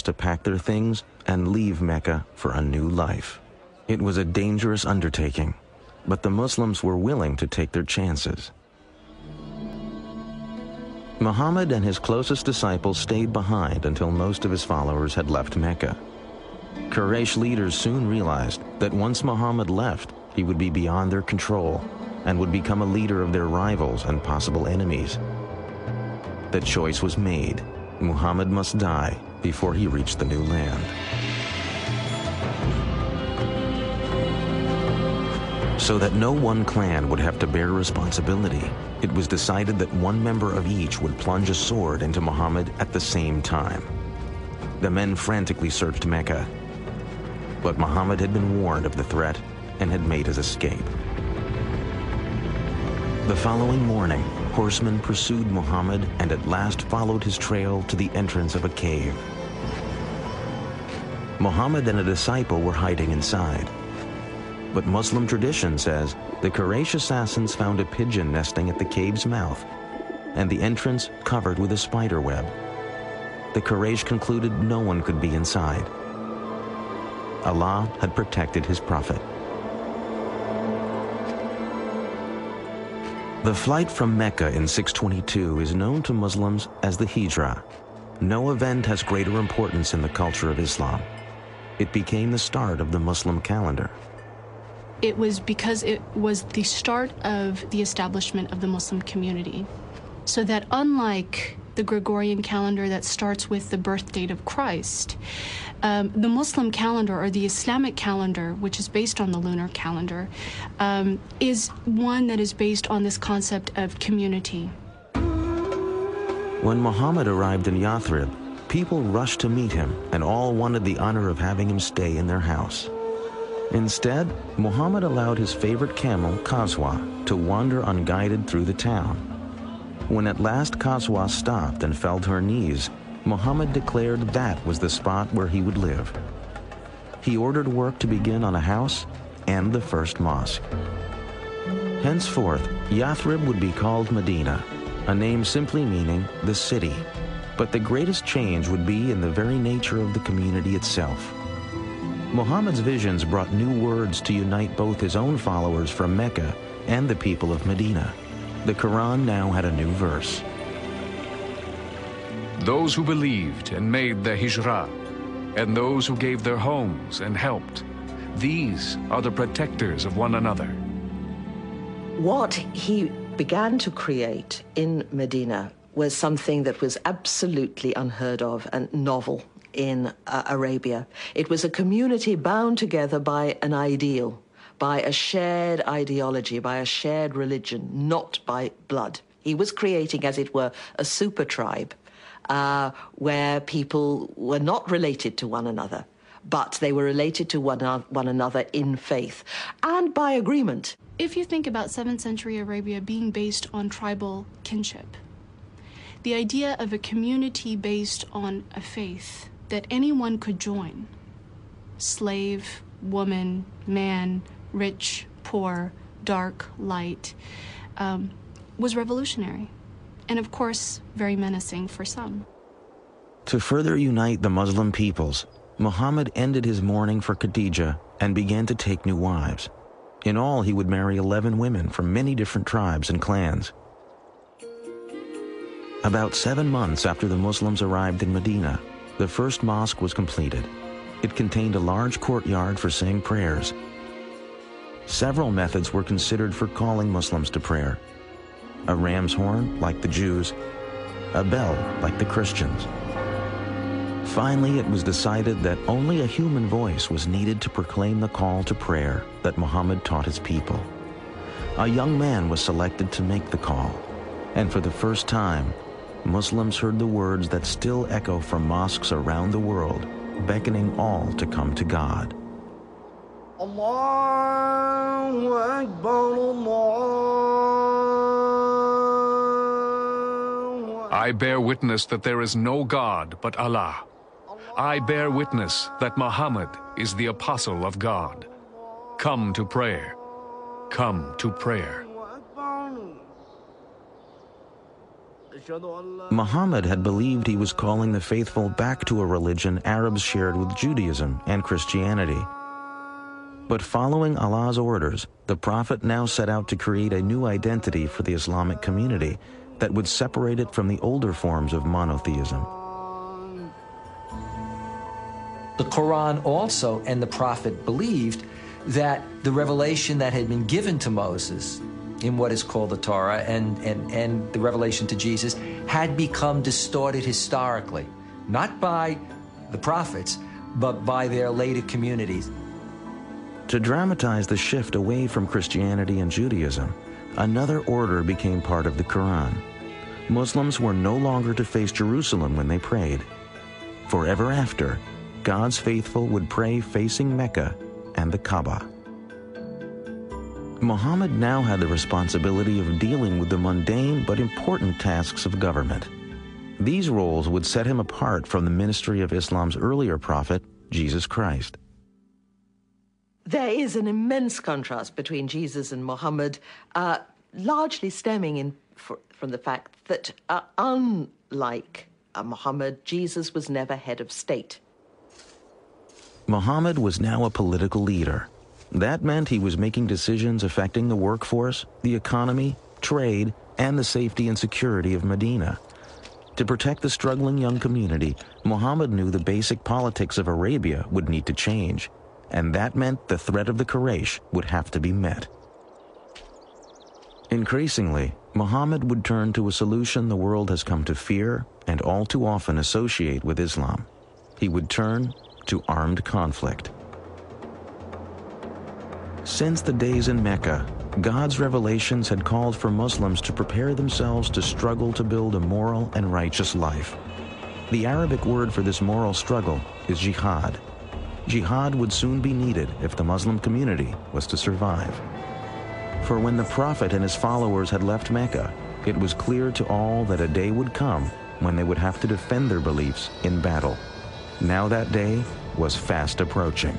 to pack their things and leave Mecca for a new life. It was a dangerous undertaking, but the Muslims were willing to take their chances. Muhammad and his closest disciples stayed behind until most of his followers had left Mecca. Quraysh leaders soon realized that once Muhammad left, he would be beyond their control and would become a leader of their rivals and possible enemies. The choice was made. Muhammad must die before he reached the new land. So that no one clan would have to bear responsibility, it was decided that one member of each would plunge a sword into Muhammad at the same time. The men frantically searched Mecca, but Muhammad had been warned of the threat and had made his escape. The following morning, horsemen pursued Muhammad and at last followed his trail to the entrance of a cave. Muhammad and a disciple were hiding inside. But Muslim tradition says the Quraysh assassins found a pigeon nesting at the cave's mouth and the entrance covered with a spider web. The Quraysh concluded no one could be inside. Allah had protected his prophet. The flight from Mecca in 622 is known to Muslims as the Hijrah. No event has greater importance in the culture of Islam. It became the start of the Muslim calendar. It was because it was the start of the establishment of the Muslim community. So that unlike the Gregorian calendar that starts with the birth date of Christ, the Muslim calendar, or the Islamic calendar, which is based on the lunar calendar, is one that is based on this concept of community. When Muhammad arrived in Yathrib, people rushed to meet him and all wanted the honor of having him stay in their house. Instead, Muhammad allowed his favorite camel, Qaswa, to wander unguided through the town. When at last Qaswa stopped and fell to her knees, Muhammad declared that was the spot where he would live. He ordered work to begin on a house and the first mosque. Henceforth, Yathrib would be called Medina, a name simply meaning the city. But the greatest change would be in the very nature of the community itself. Muhammad's visions brought new words to unite both his own followers from Mecca and the people of Medina. The Quran now had a new verse. Those who believed and made the Hijrah, and those who gave their homes and helped, these are the protectors of one another. What he began to create in Medina was something that was absolutely unheard of and novel in Arabia. It was a community bound together by an ideal, by a shared ideology, by a shared religion, not by blood. He was creating, as it were, a super tribe where people were not related to one another, but they were related to one another in faith and by agreement. If you think about 7th century Arabia being based on tribal kinship, the idea of a community based on a faith that anyone could join, slave, woman, man, rich, poor, dark, light, was revolutionary, and of course, very menacing for some. To further unite the Muslim peoples, Muhammad ended his mourning for Khadija and began to take new wives. In all, he would marry 11 women from many different tribes and clans. About 7 months after the Muslims arrived in Medina, the first mosque was completed. It contained a large courtyard for saying prayers. Several methods were considered for calling Muslims to prayer. A ram's horn, like the Jews, a bell, like the Christians. Finally, it was decided that only a human voice was needed to proclaim the call to prayer that Muhammad taught his people. A young man was selected to make the call, and for the first time, Muslims heard the words that still echo from mosques around the world, beckoning all to come to God. Allahu Akbar, Allahu Akbar. I bear witness that there is no God but Allah. I bear witness that Muhammad is the apostle of God. Come to prayer. Come to prayer. Muhammad had believed he was calling the faithful back to a religion Arabs shared with Judaism and Christianity. But following Allah's orders, the Prophet now set out to create a new identity for the Islamic community that would separate it from the older forms of monotheism. The Quran also and the Prophet believed that the revelation that had been given to Moses in what is called the Torah and the revelation to Jesus had become distorted historically, not by the prophets, but by their later communities. To dramatize the shift away from Christianity and Judaism, another order became part of the Quran. Muslims were no longer to face Jerusalem when they prayed. Forever after, God's faithful would pray facing Mecca and the Kaaba. Muhammad now had the responsibility of dealing with the mundane but important tasks of government. These roles would set him apart from the ministry of Islam's earlier prophet, Jesus Christ. There is an immense contrast between Jesus and Muhammad, largely stemming from the fact that, unlike Muhammad, Jesus was never head of state. Muhammad was now a political leader. That meant he was making decisions affecting the workforce, the economy, trade, and the safety and security of Medina. To protect the struggling young community, Muhammad knew the basic politics of Arabia would need to change, and that meant the threat of the Quraysh would have to be met. Increasingly, Muhammad would turn to a solution the world has come to fear and all too often associate with Islam. He would turn to armed conflict. Since the days in Mecca, God's revelations had called for Muslims to prepare themselves to struggle to build a moral and righteous life. The Arabic word for this moral struggle is jihad. Jihad would soon be needed if the Muslim community was to survive. For when the Prophet and his followers had left Mecca, it was clear to all that a day would come when they would have to defend their beliefs in battle. Now that day was fast approaching.